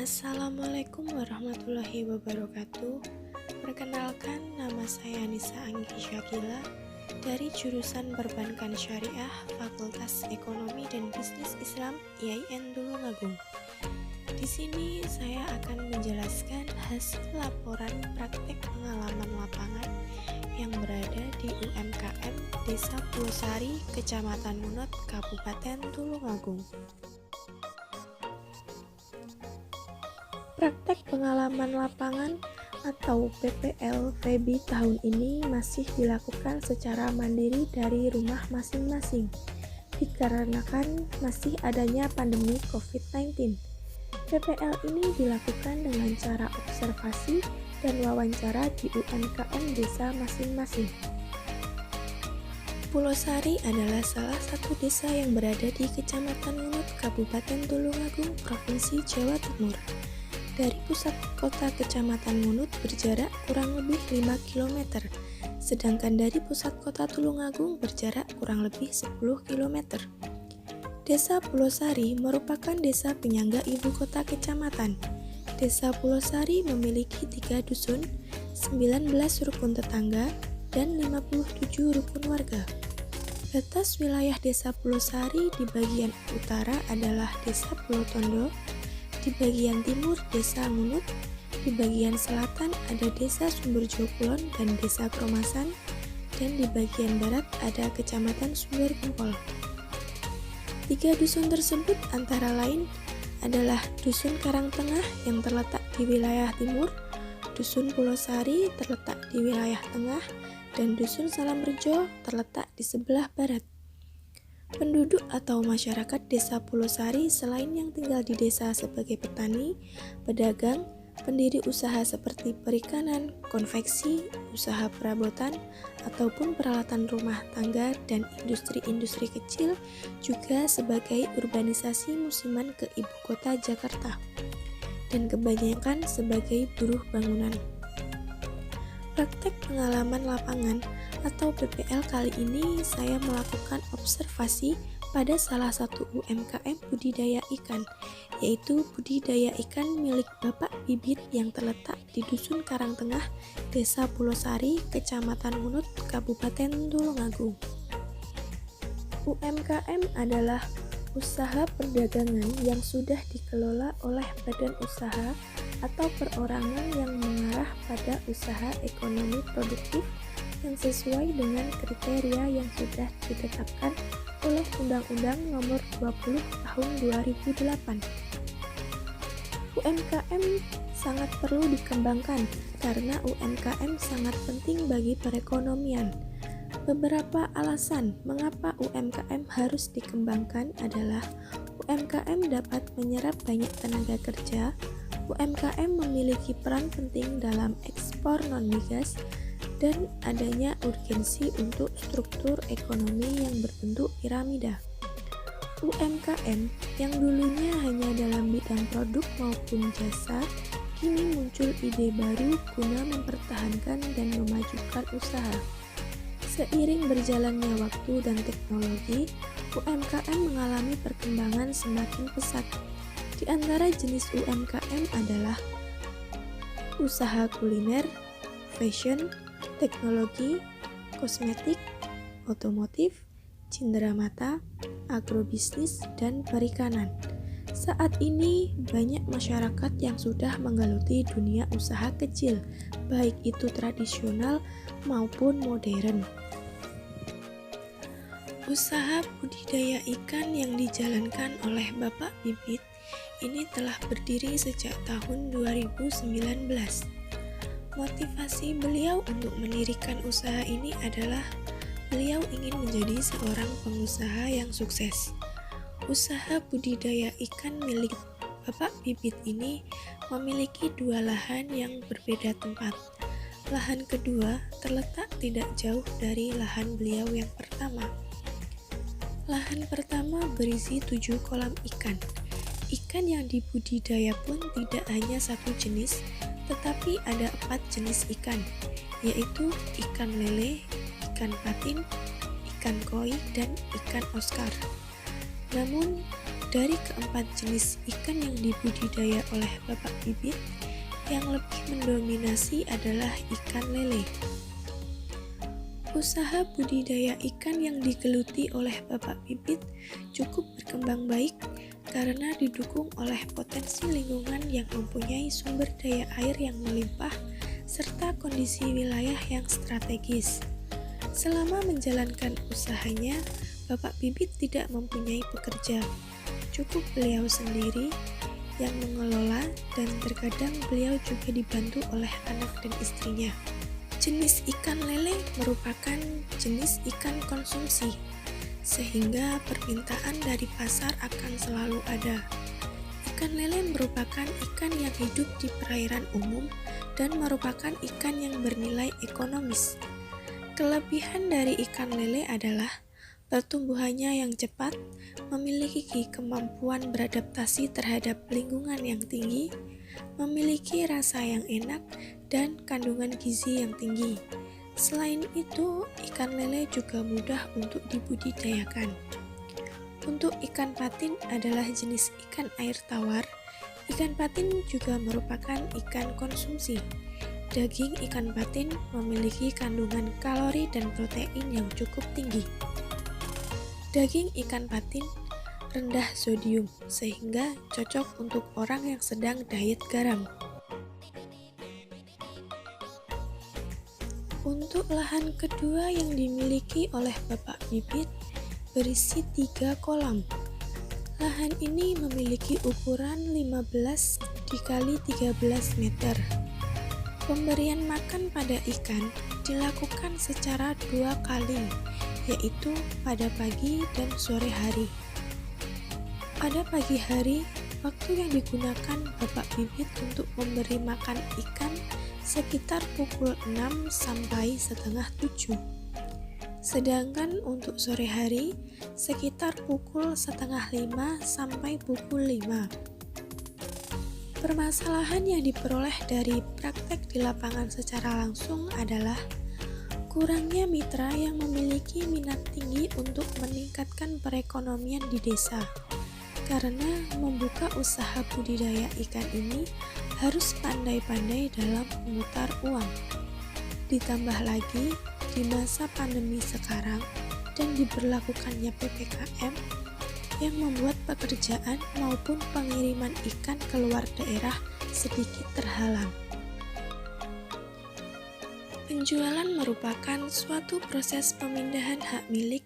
Assalamualaikum warahmatullahi wabarakatuh. Perkenalkan, nama saya Nisa Anggi Syakila dari jurusan Perbankan Syariah Fakultas Ekonomi dan Bisnis Islam IAIN Tulungagung. Di sini saya akan menjelaskan hasil laporan praktek pengalaman lapangan yang berada di UMKM Desa Pulosari, Kecamatan Munut, Kabupaten Tulungagung. Praktek pengalaman lapangan atau PPL FEBI tahun ini masih dilakukan secara mandiri dari rumah masing-masing dikarenakan masih adanya pandemi COVID-19. PPL ini dilakukan dengan cara observasi dan wawancara di UMKM desa masing-masing. Pulosari adalah salah satu desa yang berada di Kecamatan Munut, Kabupaten Tulungagung, Provinsi Jawa Timur. Dari pusat kota Kecamatan Munut berjarak kurang lebih 5 km, sedangkan dari pusat kota Tulungagung berjarak kurang lebih 10 km. Desa Pulosari merupakan desa penyangga ibu kota kecamatan. Desa Pulosari memiliki 3 dusun, 19 rukun tetangga, dan 57 rukun warga. Batas wilayah Desa Pulosari di bagian utara adalah Desa Pulotondo, di bagian timur Desa Munut, di bagian selatan ada Desa Sumberjo Kulon dan Desa Kromasan, dan di bagian barat ada Kecamatan Sumber Gempol. 3 dusun tersebut antara lain adalah Dusun Karangtengah yang terletak di wilayah timur, Dusun Pulosari terletak di wilayah tengah, dan Dusun Salamrejo terletak di sebelah barat. Penduduk atau masyarakat Desa Pulosari selain yang tinggal di desa sebagai petani, pedagang, pendiri usaha seperti perikanan, konveksi, usaha perabotan, ataupun peralatan rumah tangga dan industri-industri kecil, juga sebagai urbanisasi musiman ke ibu kota Jakarta, dan kebanyakan sebagai buruh bangunan. Praktek pengalaman lapangan atau PPL kali ini saya melakukan observasi pada salah satu UMKM budidaya ikan, yaitu budidaya ikan milik Bapak Bibit yang terletak di Dusun Karangtengah, Desa Pulosari, Kecamatan Munut, Kabupaten Tulungagung. UMKM adalah usaha perdagangan yang sudah dikelola oleh badan usaha atau perorangan yang mengarah pada usaha ekonomi produktif yang sesuai dengan kriteria yang sudah ditetapkan oleh Undang-Undang Nomor 20 Tahun 2008. UMKM sangat perlu dikembangkan karena UMKM sangat penting bagi perekonomian. Beberapa alasan mengapa UMKM harus dikembangkan adalah UMKM dapat menyerap banyak tenaga kerja, UMKM memiliki peran penting dalam ekspor non-migas, dan adanya urgensi untuk struktur ekonomi yang berbentuk piramida. UMKM yang dulunya hanya dalam bidang produk maupun jasa, kini muncul ide baru guna mempertahankan dan memajukan usaha. Seiring berjalannya waktu dan teknologi, UMKM mengalami perkembangan semakin pesat. Di antara jenis UMKM adalah usaha kuliner, fashion, teknologi, kosmetik, otomotif, cenderamata, agrobisnis, dan perikanan. Saat ini banyak masyarakat yang sudah menggeluti dunia usaha kecil, baik itu tradisional maupun modern. Usaha budidaya ikan yang dijalankan oleh Bapak Bibit ini telah berdiri sejak tahun 2019. Motivasi beliau untuk mendirikan usaha ini adalah beliau ingin menjadi seorang pengusaha yang sukses. Usaha budidaya ikan milik Bapak Bibit ini memiliki dua lahan yang berbeda tempat. Lahan kedua terletak tidak jauh dari lahan beliau yang pertama. Lahan pertama berisi 7 kolam ikan. Ikan yang dibudidaya pun tidak hanya satu jenis, tetapi ada 4 jenis ikan, yaitu ikan lele, ikan patin, ikan koi, dan ikan Oscar. Namun, dari keempat jenis ikan yang dibudidaya oleh Bapak Bibit, yang lebih mendominasi adalah ikan lele. Usaha budidaya ikan yang digeluti oleh Bapak Bibit cukup berkembang baik karena didukung oleh potensi lingkungan yang mempunyai sumber daya air yang melimpah serta kondisi wilayah yang strategis. Selama menjalankan usahanya, Bapak Bibit tidak mempunyai pekerja, cukup beliau sendiri yang mengelola, dan terkadang beliau juga dibantu oleh anak dan istrinya. Jenis ikan lele merupakan jenis ikan konsumsi, sehingga permintaan dari pasar akan selalu ada. Ikan lele merupakan ikan yang hidup di perairan umum dan merupakan ikan yang bernilai ekonomis. Kelebihan dari ikan lele adalah pertumbuhannya yang cepat, memiliki kemampuan beradaptasi terhadap lingkungan yang tinggi, memiliki rasa yang enak, dan kandungan gizi yang tinggi. Selain itu, ikan lele juga mudah untuk dibudidayakan. Untuk ikan patin adalah jenis ikan air tawar. Ikan patin juga merupakan ikan konsumsi. Daging ikan patin memiliki kandungan kalori dan protein yang cukup tinggi. Daging ikan patin rendah sodium, sehingga cocok untuk orang yang sedang diet garam. Untuk lahan kedua yang dimiliki oleh Bapak Bibit berisi 3 kolam. Lahan ini memiliki ukuran 15 dikali 13 meter. Pemberian makan pada ikan dilakukan secara 2 kali, yaitu pada pagi dan sore hari. Pada pagi hari, waktu yang digunakan Bapak Bibit untuk memberi makan ikan sekitar pukul 6 sampai setengah 7. Sedangkan untuk sore hari, sekitar pukul setengah 5 sampai pukul 5. Permasalahan yang diperoleh dari praktek di lapangan secara langsung adalah kurangnya mitra yang memiliki minat tinggi untuk meningkatkan perekonomian di desa, karena membuka usaha budidaya ikan ini harus pandai-pandai dalam memutar uang. Ditambah lagi, di masa pandemi sekarang dan diberlakukannya PPKM yang membuat pekerjaan maupun pengiriman ikan keluar daerah sedikit terhalang. Penjualan merupakan suatu proses pemindahan hak milik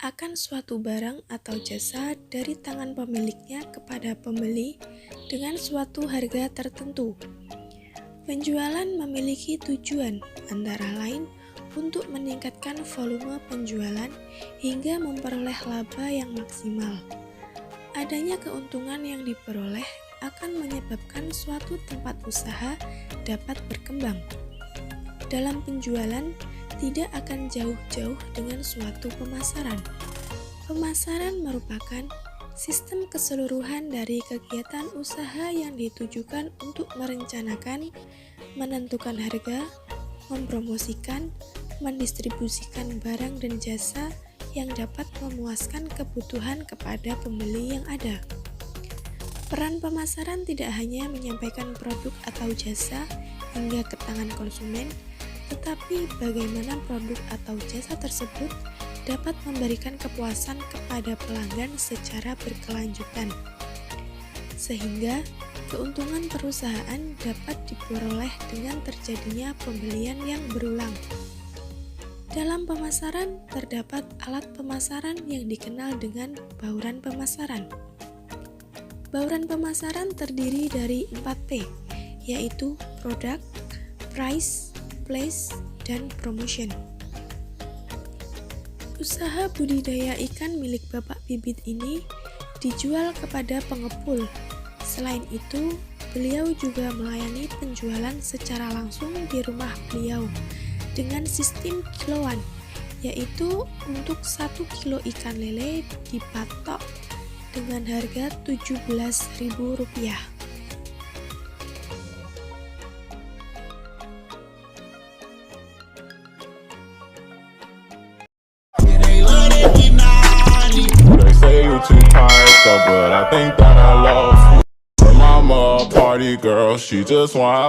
akan suatu barang atau jasa dari tangan pemiliknya kepada pembeli dengan suatu harga tertentu. Penjualan memiliki tujuan antara lain untuk meningkatkan volume penjualan hingga memperoleh laba yang maksimal. Adanya keuntungan yang diperoleh akan menyebabkan suatu tempat usaha dapat berkembang. Dalam penjualan, tidak akan jauh-jauh dengan suatu pemasaran. Pemasaran merupakan sistem keseluruhan dari kegiatan usaha yang ditujukan untuk merencanakan, menentukan harga, mempromosikan, mendistribusikan barang dan jasa yang dapat memuaskan kebutuhan kepada pembeli yang ada. Peran pemasaran tidak hanya menyampaikan produk atau jasa hingga ke tangan konsumen, tetapi bagaimana produk atau jasa tersebut dapat memberikan kepuasan kepada pelanggan secara berkelanjutan, sehingga keuntungan perusahaan dapat diperoleh dengan terjadinya pembelian yang berulang. Dalam pemasaran, terdapat alat pemasaran yang dikenal dengan bauran pemasaran. Bauran pemasaran terdiri dari 4P, yaitu produk, price, place, dan promotion. Usaha budidaya ikan milik Bapak Bibit ini dijual kepada pengepul. Selain itu, Beliau juga melayani penjualan secara langsung di rumah beliau dengan sistem kiloan, yaitu untuk 1 kilo ikan lele dipatok dengan harga Rp17.000. They say you too tired though, but I think that I love you. Mama, a party girl, she just want